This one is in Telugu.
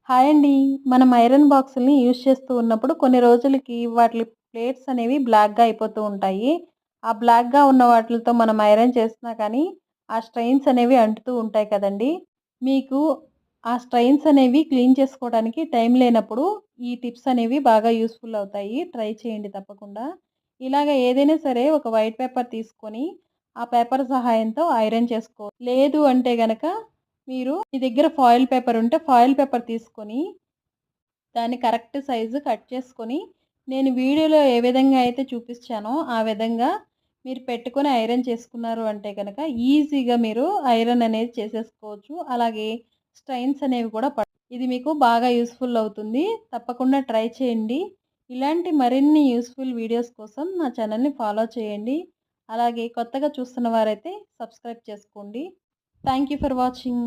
హాయ్ అండి. మనం ఐరన్ బాక్సుల్ని యూజ్ చేస్తూ ఉన్నప్పుడు కొన్ని రోజులకి వాటి ప్లేట్స్ అనేవి బ్లాక్‌గా అయిపోతూ ఉంటాయి. ఆ బ్లాక్‌గా ఉన్న వాటిలతో మనం ఐరన్ చేసినా కానీ, ఆ స్ట్రెయిన్స్ అనేవి అంటుతూ ఉంటాయి కదండీ! మీకు ఆ స్ట్రెయిన్స్ అనేవి క్లీన్ చేసుకోవడానికి టైం లేనప్పుడు ఈ టిప్స్ అనేవి బాగా యూజ్‌ఫుల్ అవుతాయి. ట్రై చేయండి తప్పకుండా. ఇలాగ ఏదైనా సరే ఒక వైట్ పేపర్ తీసుకొని, ఆ పేపర్ సహాయంతో ఐరన్ లేదు అంటే గనక మీరు మీ దగ్గర ఫాయిల్ పేపర్ ఉంటే ఫాయిల్ పేపర్ తీసుకొని, దాన్ని కరెక్ట్ సైజు కట్ చేసుకొని, నేను వీడియోలో ఏ విధంగా అయితే చూపిచ్చానో ఆ విధంగా మీరు పెట్టుకొని ఐరన్ చేసుకున్నారు అంటే గనక ఈజీగా మీరు ఐరన్ అనేది చేసేసుకోవచ్చు. అలాగే స్ట్రెయిన్స్ అనేవి కూడా ఇది మీకు బాగా యూజ్‌ఫుల్ అవుతుంది. తప్పకుండా ట్రై చేయండి. ఇలాంటి మరిన్ని యూజ్‌ఫుల్ వీడియోస్ కోసం నా ఛానల్‌ని ఫాలో చేయండి. అలాగే కొత్తగా చూస్తున్న వారైతే సబ్స్క్రైబ్ చేసుకోండి. Thank you for watching.